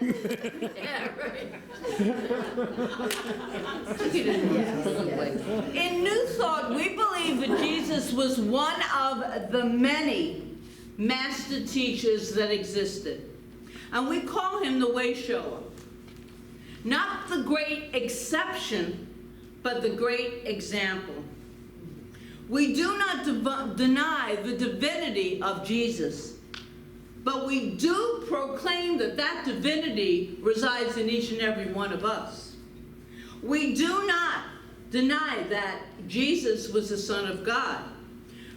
Yeah, right. In New Thought, we believe that Jesus was one of the many master teachers that existed. And we call him the way shower. Not the great exception, but the great example. We do not deny the divinity of Jesus, but we do proclaim that that divinity resides in each and every one of us. We do not deny that Jesus was the Son of God,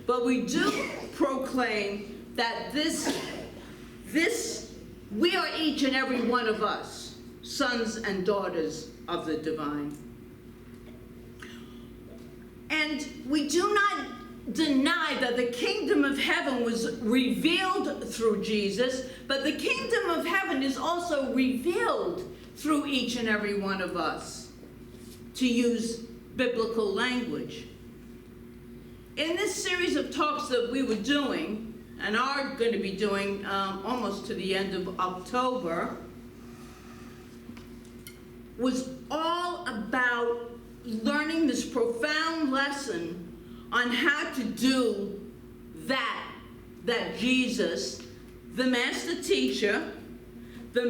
but we do proclaim that we are each and every one of us, sons and daughters of the divine. And we do not deny that the kingdom of heaven was revealed through Jesus, but the kingdom of heaven is also revealed through each and every one of us, to use biblical language. In this series of talks that we were doing, and are going to be doing almost to the end of October, was all about learning this profound lesson on how to do that Jesus, the master teacher, the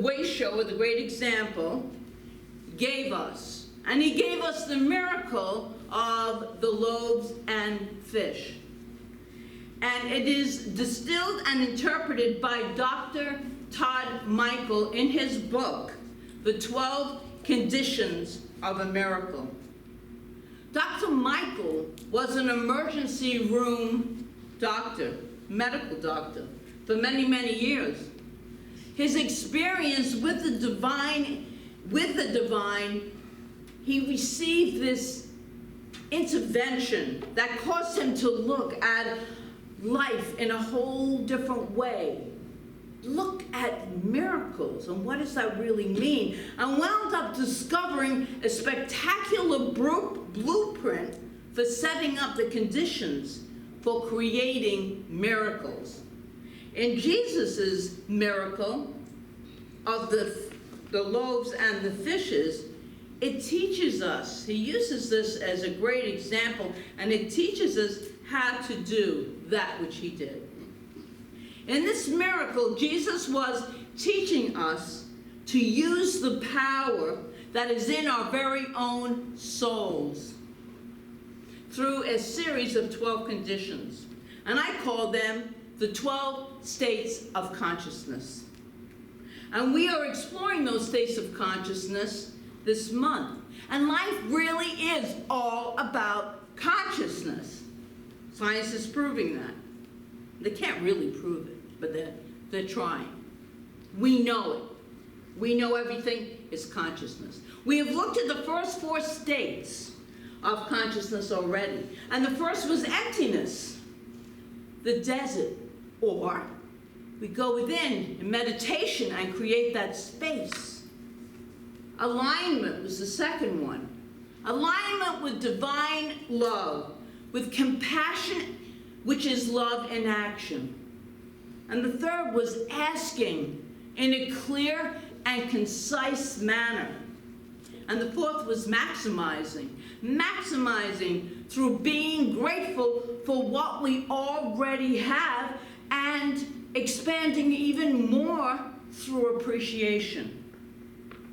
way shower, the great example, gave us. And he gave us the miracle of the loaves and fish. And it is distilled and interpreted by Dr. Todd Michael in his book, The 12 Conditions of a Miracle. Dr. Michael was an emergency room doctor, medical doctor, for many, many years. His experience with the divine, he received this intervention that caused him to look at life in a whole different way. Look at miracles and what does that really mean? And wound up discovering a spectacular blueprint for setting up the conditions for creating miracles. In Jesus's miracle of the loaves and the fishes, it teaches us, he uses this as a great example, and it teaches us how to do that which he did. In this miracle, Jesus was teaching us to use the power that is in our very own souls through a series of 12 conditions. And I call them the 12 states of consciousness. And we are exploring those states of consciousness this month. And life really is all about consciousness. Science is proving that. They can't really prove it, but they're trying. We know it. We know everything is consciousness. We have looked at the first 4 states of consciousness already. And the first was emptiness, the desert, or we go within in meditation and create that space. Alignment was the second one. Alignment with divine love, with compassion, which is love in action. And the third was asking in a clear and concise manner. And the fourth was maximizing. Maximizing through being grateful for what we already have and expanding even more through appreciation.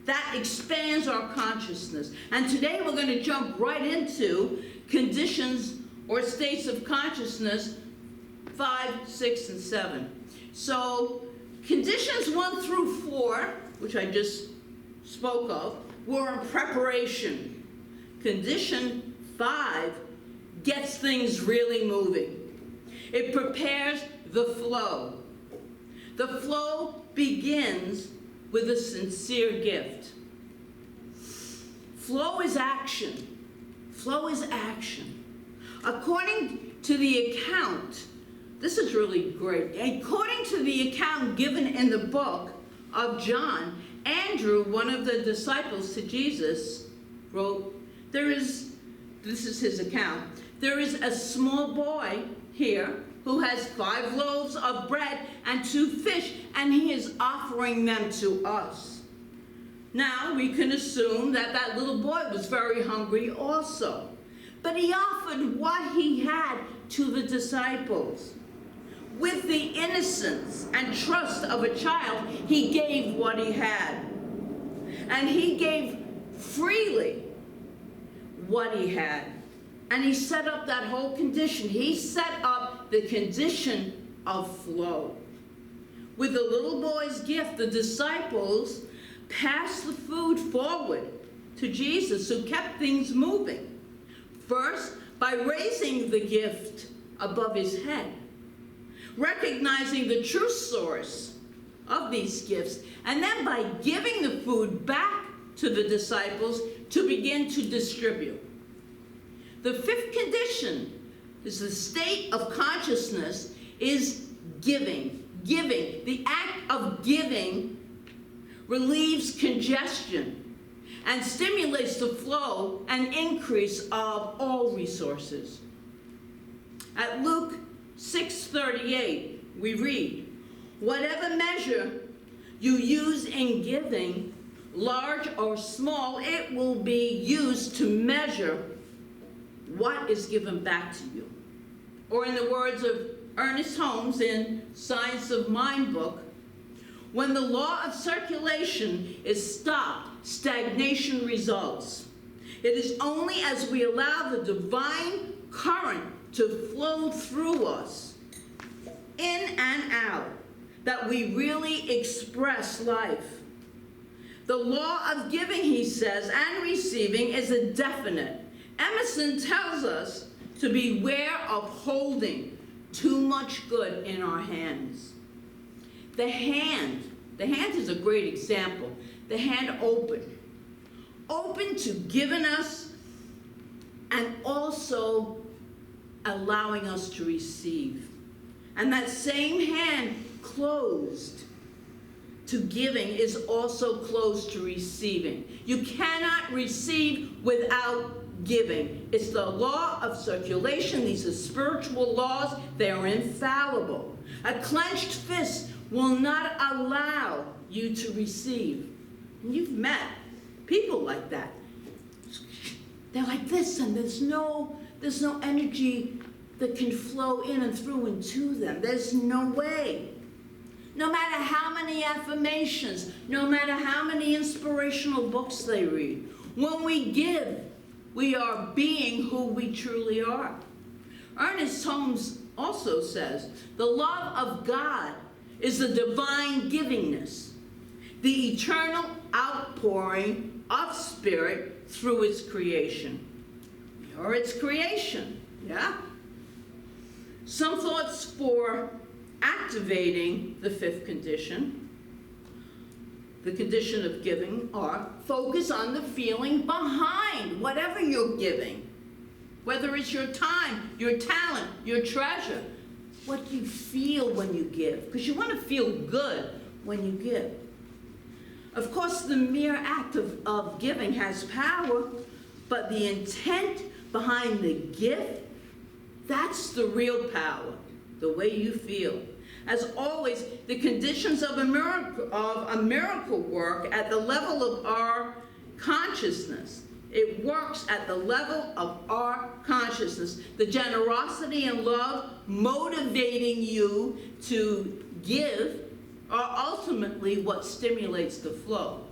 That expands our consciousness. And today we're going to jump right into conditions or states of consciousness 5, 6, and 7. So conditions 1 through 4, which I just spoke of, were in preparation. Condition 5 gets things really moving. It prepares the flow. The flow begins with a sincere gift. Flow is action. Flow is action. According to the account, this is really great. According to the account given in the book of John, Andrew, one of the disciples to Jesus, wrote, this is his account, there is a small boy here who has 5 loaves of bread and 2 fish, and he is offering them to us. Now, we can assume that that little boy was very hungry also, but he offered what he had to the disciples. With the innocence and trust of a child, he gave what he had. And he gave freely what he had. And he set up that whole condition. He set up the condition of flow. With the little boy's gift, the disciples passed the food forward to Jesus, who kept things moving. First, by raising the gift above his head, recognizing the true source of these gifts, and then by giving the food back to the disciples to begin to distribute. The 5th condition is the state of consciousness is giving. Giving. The act of giving relieves congestion and stimulates the flow and increase of all resources. At Luke 6:38, we read, "Whatever measure you use in giving, large or small, it will be used to measure what is given back to you." Or in the words of Ernest Holmes in Science of Mind book, when the law of circulation is stopped, stagnation results. It is only as we allow the divine current to flow through us, in and out, that we really express life. The law of giving, he says, and receiving is a definite. Emerson tells us to beware of holding too much good in our hands. The hand is a great example. The hand open to giving us and also allowing us to receive. And that same hand closed to giving is also closed to receiving. You cannot receive without giving. It's the law of circulation. These are spiritual laws. They are infallible. A clenched fist will not allow you to receive. And you've met people like that. They're like this, and there's no energy that can flow in and through and to them. There's no way. No matter how many affirmations, no matter how many inspirational books they read, when we give, we are being who we truly are. Ernest Holmes also says, the love of God is the divine givingness, the eternal outpouring of spirit through its creation. Or its creation, yeah? Some thoughts for activating the 5th condition, the condition of giving, are focus on the feeling behind whatever you're giving. Whether it's your time, your talent, your treasure, what you feel when you give, because you want to feel good when you give. Of course, the mere act of giving has power, but the intent behind the gift, that's the real power, the way you feel. As always, the conditions of a miracle work at the level of our consciousness. It works at the level of our consciousness. The generosity and love motivating you to give are ultimately what stimulates the flow.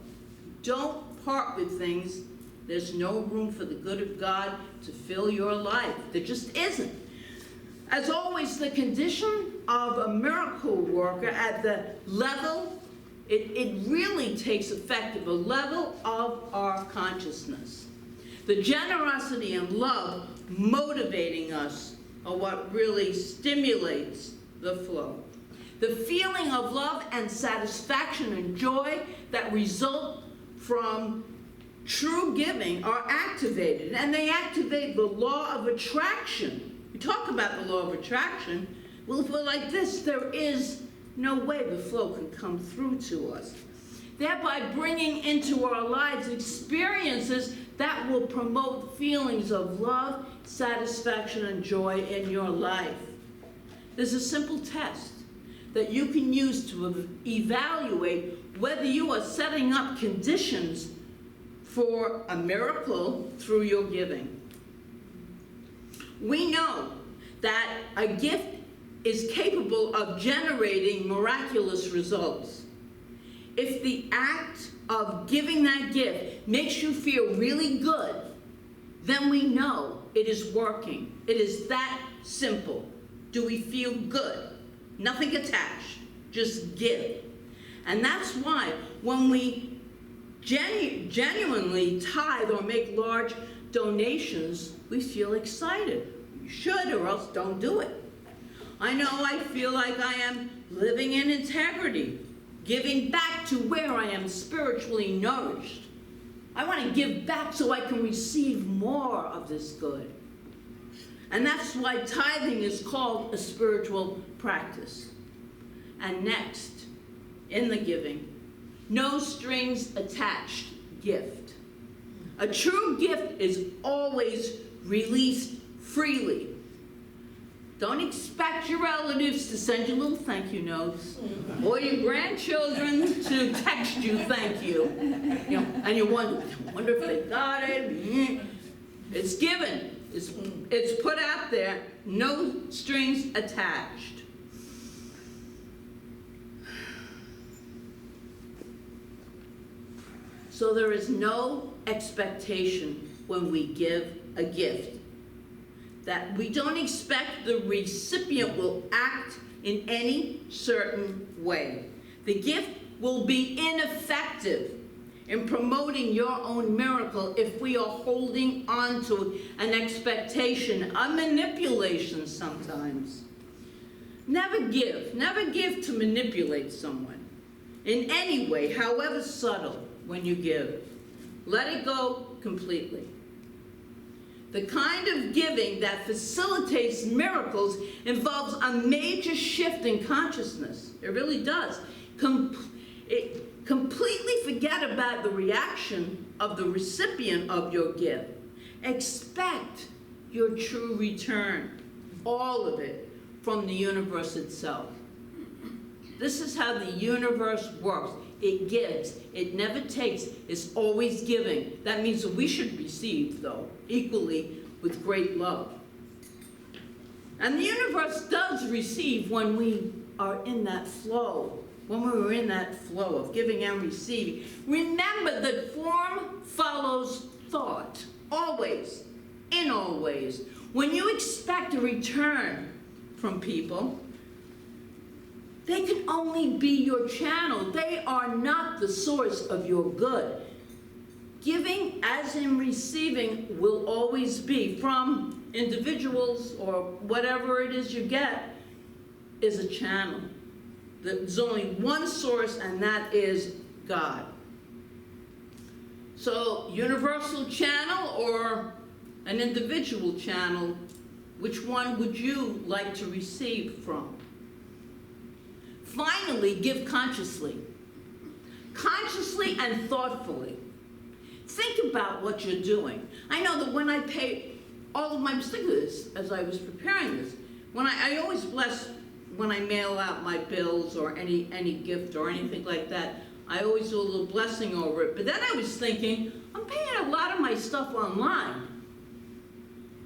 Don't part with things. There's no room for the good of God to fill your life. There just isn't. As always, the condition of a miracle worker at the level, it really takes effect at the level of our consciousness. The generosity and love motivating us are what really stimulates the flow. The feeling of love and satisfaction and joy that result from true giving are activated, and they activate the law of attraction. We talk about the law of attraction. Well, if we're like this, there is no way the flow can come through to us. Thereby bringing into our lives experiences that will promote feelings of love, satisfaction, and joy in your life. There's a simple test that you can use to evaluate whether you are setting up conditions for a miracle through your giving. We know that a gift is capable of generating miraculous results. If the act of giving that gift makes you feel really good, then we know it is working. It is that simple. Do we feel good? Nothing attached, just give. And that's why when we genuinely tithe or make large donations, we feel excited. You should, or else don't do it. I know I feel like I am living in integrity, giving back to where I am spiritually nourished. I want to give back so I can receive more of this good. And that's why tithing is called a spiritual practice. And next, in the giving, no strings attached gift. A true gift is always released freely. Don't expect your relatives to send you little thank you notes or your grandchildren to text you thank you. And you wonder if they got it. It's given. It's put out there. No strings attached. So there is no expectation when we give a gift. That we don't expect the recipient will act in any certain way. The gift will be ineffective in promoting your own miracle if we are holding on to an expectation, a manipulation sometimes. Never give to manipulate someone in any way, however subtle, when you give. Let it go completely. The kind of giving that facilitates miracles involves a major shift in consciousness. It really does. Completely forget about the reaction of the recipient of your gift. Expect your true return, all of it, from the universe itself. This is how the universe works. It gives. It never takes. It's always giving. That means that we should receive, though, equally with great love. And the universe does receive when we are in that flow, when we're in that flow of giving and receiving. Remember that form follows thought, always, in all ways. When you expect a return from people, they can only be your channel. They are not the source of your good. Giving, as in receiving, will always be from individuals or whatever it is you get, is a channel. There's only one source, and that is God. So, universal channel or an individual channel, which one would you like to receive from? Finally, give consciously. Consciously and thoughtfully. Think about what you're doing. I know that when I pay all of my, think of this as I was preparing this, when I always bless when I mail out my bills or any gift or anything like that, I always do a little blessing over it. But then I was thinking, I'm paying a lot of my stuff online.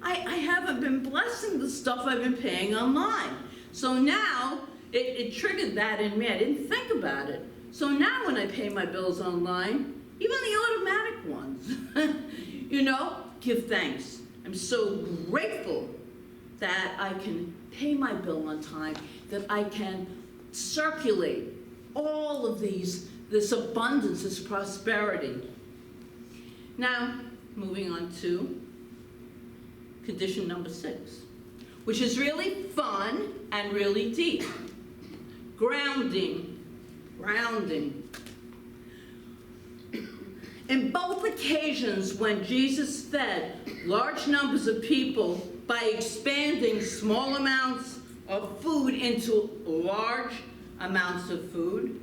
I haven't been blessing the stuff I've been paying online. So now, it triggered that in me. I didn't think about it. So now when I pay my bills online, even the automatic ones, give thanks. I'm so grateful that I can pay my bill on time, that I can circulate all of this abundance, this prosperity. Now, moving on to condition number 6, which is really fun and really deep. Grounding. In both occasions when Jesus fed large numbers of people by expanding small amounts of food into large amounts of food,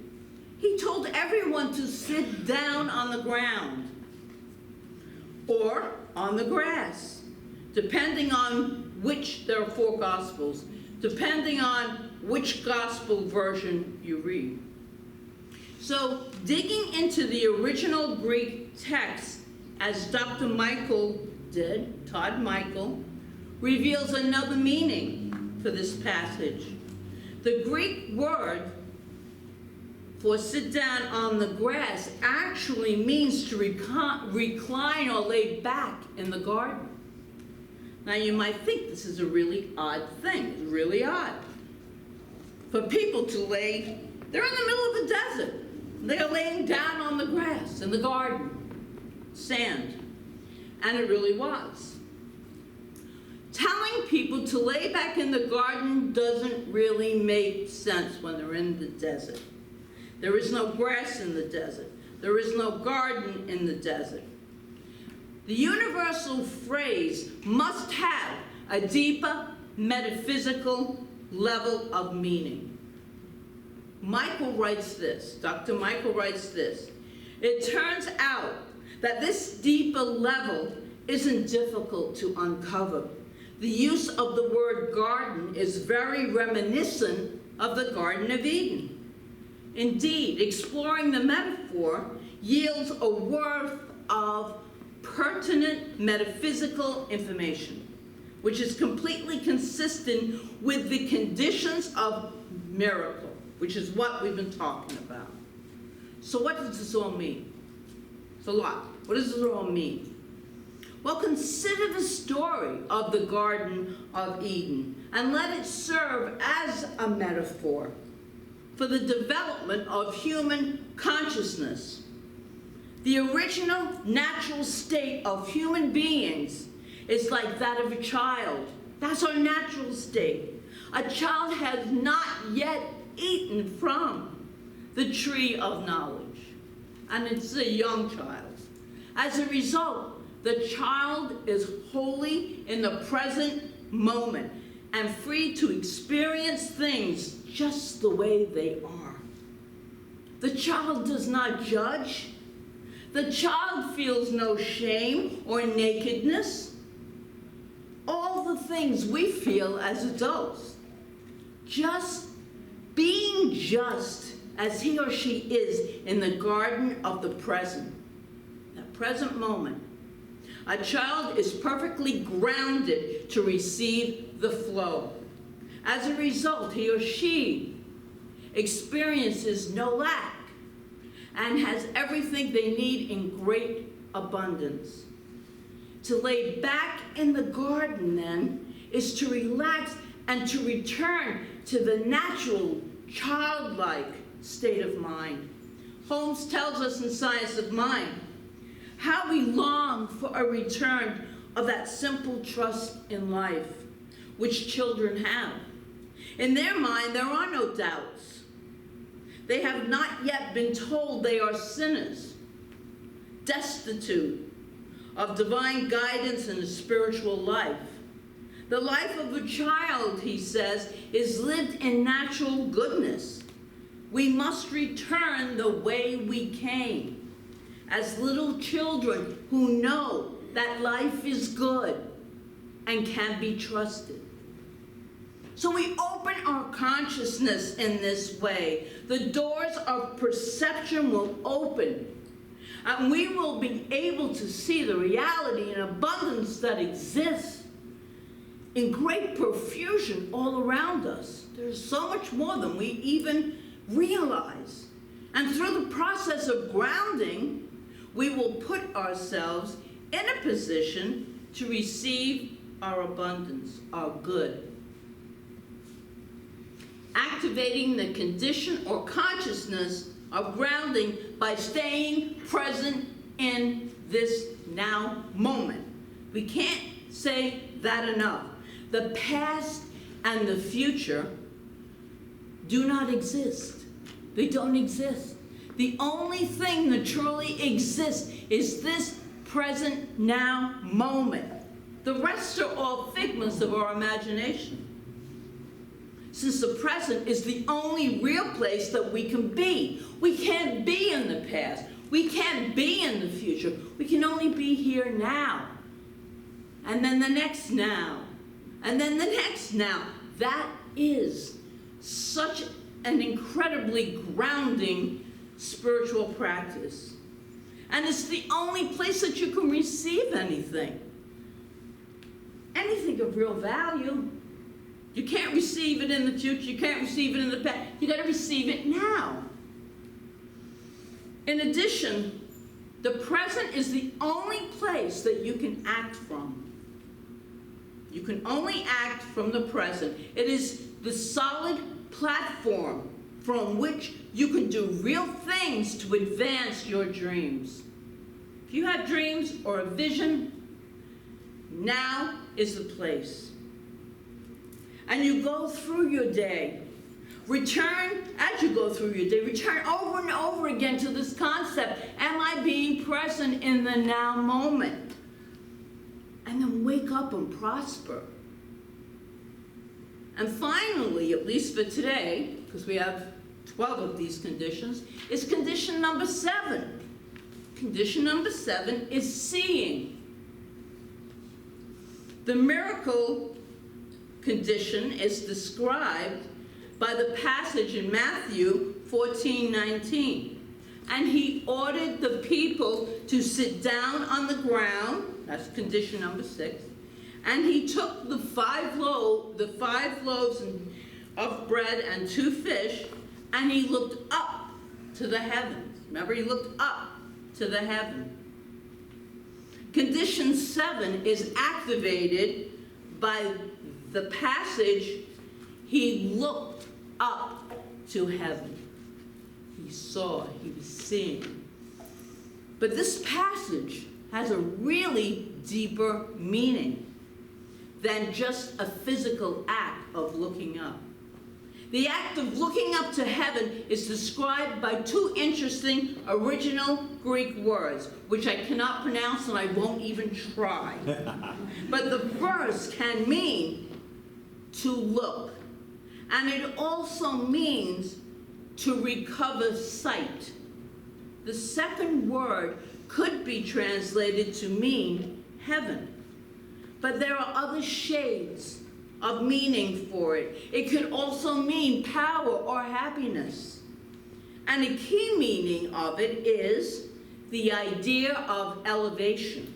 he told everyone to sit down on the ground or on the grass, depending on which. There are 4 Gospels. depending on which gospel version you read. So, digging into the original Greek text, as Dr. Michael did, Todd Michael, reveals another meaning for this passage. The Greek word for sit down on the grass actually means to recline or lay back in the garden. Now you might think this is a really odd thing. It's really odd. For people to lay, they're in the middle of the desert. They're laying down on the grass in the garden, sand. And it really was. Telling people to lay back in the garden doesn't really make sense when they're in the desert. There is no grass in the desert. There is no garden in the desert. The universal phrase must have a deeper metaphysical level of meaning. Michael writes this, Dr. Michael writes this. It turns out that this deeper level isn't difficult to uncover. The use of the word garden is very reminiscent of the Garden of Eden. Indeed, exploring the metaphor yields a worth of pertinent metaphysical information, which is completely consistent with the conditions of miracle, which is what we've been talking about. So what does this all mean? It's a lot. What does this all mean? Well, consider the story of the Garden of Eden and let it serve as a metaphor for the development of human consciousness. The original natural state of human beings is like that of a child. That's our natural state. A child has not yet eaten from the tree of knowledge, and it's a young child. As a result, the child is wholly in the present moment and free to experience things just the way they are. The child does not judge. The child feels no shame or nakedness. All the things we feel as adults. Just being just as he or she is in the garden of the present, that present moment. A child is perfectly grounded to receive the flow. As a result, he or she experiences no lack and has everything they need in great abundance. To lay back in the garden, then, is to relax and to return to the natural, childlike state of mind. Holmes tells us in Science of Mind how we long for a return of that simple trust in life, which children have. In their mind, there are no doubts. They have not yet been told they are sinners, destitute of divine guidance in a spiritual life. The life of a child, he says, is lived in natural goodness. We must return the way we came, as little children who know that life is good and can be trusted. So we open our consciousness in this way. The doors of perception will open, and we will be able to see the reality and abundance that exists in great profusion all around us. There's so much more than we even realize. And through the process of grounding, we will put ourselves in a position to receive our abundance, our good. Activating the condition or consciousness of grounding by staying present in this now moment. We can't say that enough. The past and the future do not exist. They don't exist. The only thing that truly exists is this present now moment. The rest are all figments of our imagination. Since the present is the only real place that we can be. We can't be in the past. We can't be in the future. We can only be here now. And then the next now. And then the next now. That is such an incredibly grounding spiritual practice. And it's the only place that you can receive anything of real value. You can't receive it in the future. You can't receive it in the past. You got to receive it now. In addition, the present is the only place that you can act from. You can only act from the present. It is the solid platform from which you can do real things to advance your dreams. If you have dreams or a vision, now is the place. And you go through your day. As you go through your day, return over and over again to this concept. Am I being present in the now moment? And then wake up and prosper. And finally, at least for today, because we have 12 of these conditions, is condition number 7. Condition number 7 is seeing. The miracle condition is described by the passage in Matthew 14:19. And he ordered the people to sit down on the ground. That's condition number 6. And he took the five loaves of bread and 2 fish, and he looked up to the heavens. Remember, he looked up to the heaven. Condition 7 is activated by the passage, he looked up to heaven. He saw, he was seeing. But this passage has a really deeper meaning than just a physical act of looking up. The act of looking up to heaven is described by 2 interesting original Greek words, which I cannot pronounce and I won't even try. But the first can mean to look, and it also means to recover sight. The second word could be translated to mean heaven, but there are other shades of meaning for it. It could also mean power or happiness. And a key meaning of it is the idea of elevation.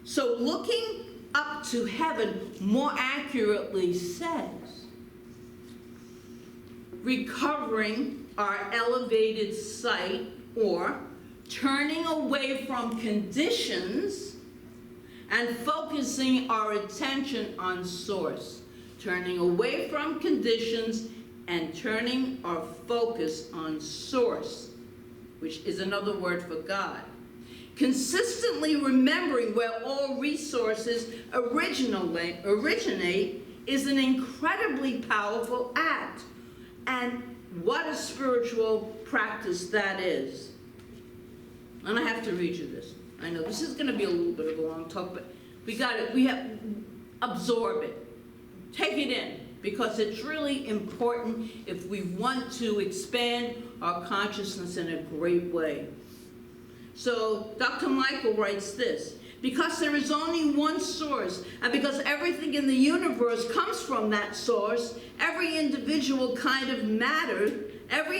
So looking up to heaven more accurately says recovering our elevated sight, or turning away from conditions and focusing our attention on source. Turning away from conditions and turning our focus on source, which is another word for God. Consistently remembering where all resources originate is an incredibly powerful act. And what a spiritual practice that is. And I have to read you this. I know this is going to be a little bit of a long talk, but absorb it. Take it in, because it's really important if we want to expand our consciousness in a great way. So Dr. Michael writes this: because there is only one source, and because everything in the universe comes from that source, every individual kind of matter and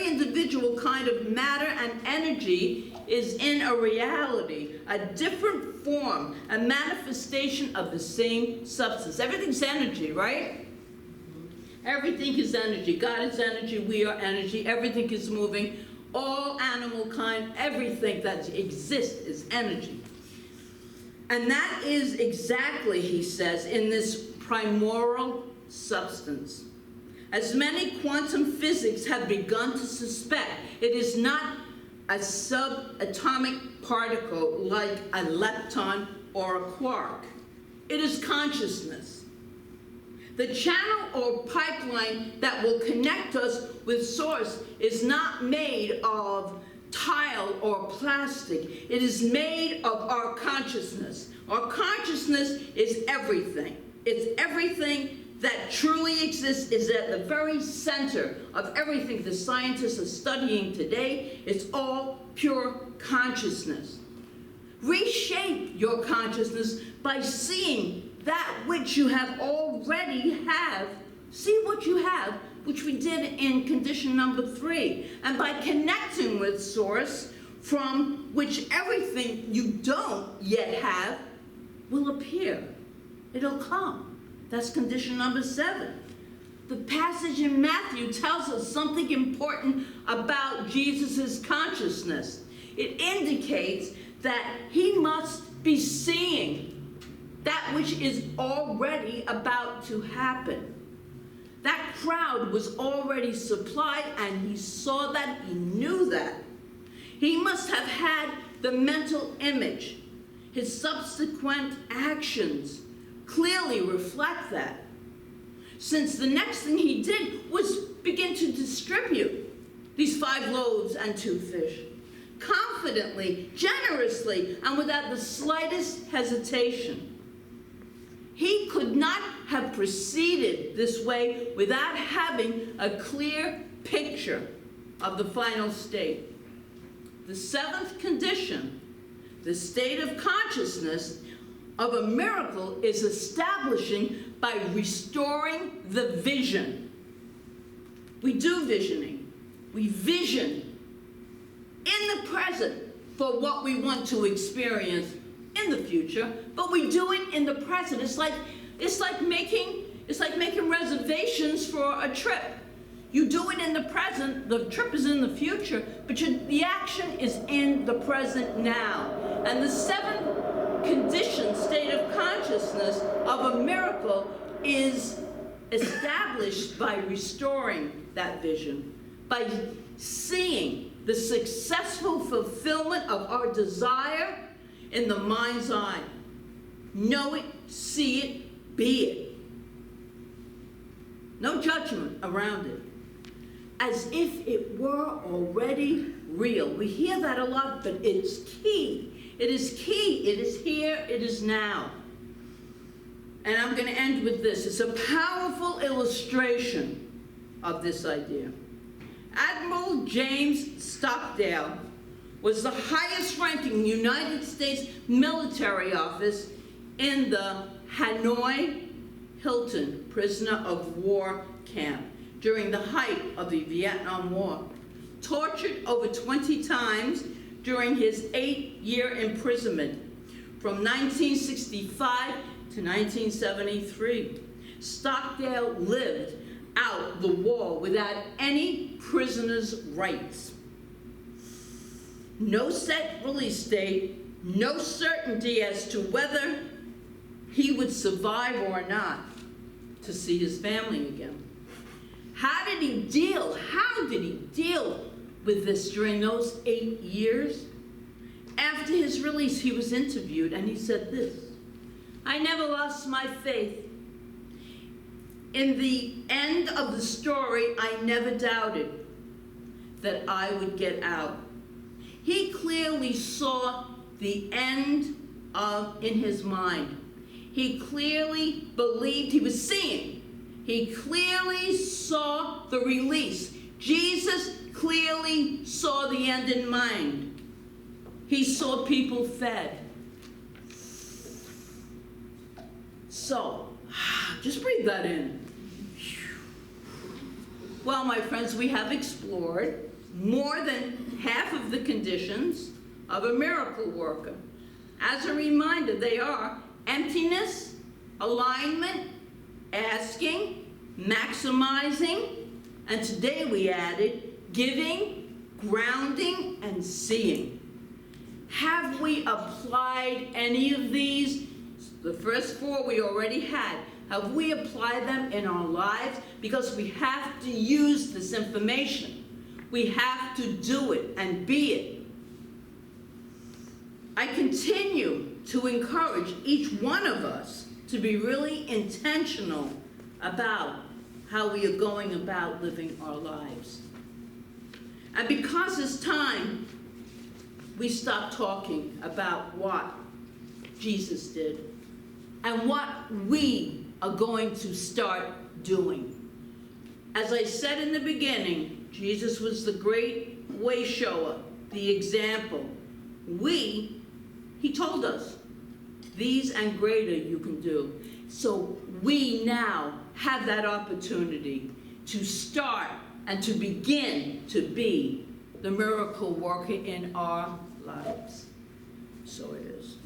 energy is in a reality, a different form, a manifestation of the same substance. Everything's energy, right? Everything is energy. God is energy, we are energy, everything is moving. All animal kind, everything that exists is energy. And that is exactly, he says, in this primordial substance. As many quantum physics have begun to suspect, it is not a subatomic particle like a lepton or a quark. It is consciousness. The channel or pipeline that will connect us with source is not made of tile or plastic. It is made of our consciousness. Our consciousness is everything. It's everything that truly exists, is at the very center of everything the scientists are studying today. It's all pure consciousness. Reshape your consciousness by seeing that which you have already have See what you have, which we did in condition number 3. And by connecting with Source, from which everything you don't yet have will appear. It'll come. That's condition number 7. The passage in Matthew tells us something important about Jesus' consciousness. It indicates that he must be seeing that which is already about to happen. That crowd was already supplied, and he saw that, he knew that. He must have had the mental image. His subsequent actions clearly reflect that, since the next thing he did was begin to distribute these 5 loaves and 2 fish, confidently, generously, and without the slightest hesitation. He could not have proceeded this way without having a clear picture of the final state. The 7th condition, the state of consciousness of a miracle, is establishing by restoring the vision. We do visioning. We vision in the present for what we want to experience in the future, but we do it in the present. It's like making reservations for a trip. You do it in the present, the trip is in the future, but the action is in the present now. And the 7th condition, state of consciousness of a miracle, is established by restoring that vision, by seeing the successful fulfillment of our desire in the mind's eye. Know it, see it, be it. No judgment around it. As if it were already real. We hear that a lot, but it's key. It is key. It is here. It is now. And I'm going to end with this. It's a powerful illustration of this idea. Admiral James Stockdale was the highest-ranking United States military officer in the Hanoi Hilton prisoner of war camp during the height of the Vietnam War. Tortured over 20 times during his 8-year imprisonment from 1965 to 1973. Stockdale lived out the war without any prisoner's rights. No set release date, no certainty as to whether he would survive or not to see his family again. How did he deal with this during those 8 years? After his release, he was interviewed, and he said this: "I never lost my faith. In the end of the story, I never doubted that I would get out." He clearly saw the end in his mind. He clearly believed, he was seeing. He clearly saw the release. Jesus clearly saw the end in mind. He saw people fed. So, just breathe that in. Well, my friends, we have explored more than half of the conditions of a miracle worker. As a reminder, they are emptiness, alignment, asking, maximizing, and today we added giving, grounding, and seeing. Have we applied any of these? The first 4 we already had. Have we applied them in our lives? Because we have to use this information. We have to do it and be it. I continue to encourage each one of us to be really intentional about how we are going about living our lives. And because it's time we stop talking about what Jesus did and what we are going to start doing. As I said in the beginning, Jesus was the great way shower, the example. He told us, these and greater you can do. So we now have that opportunity to start and to begin to be the miracle worker in our lives. So it is.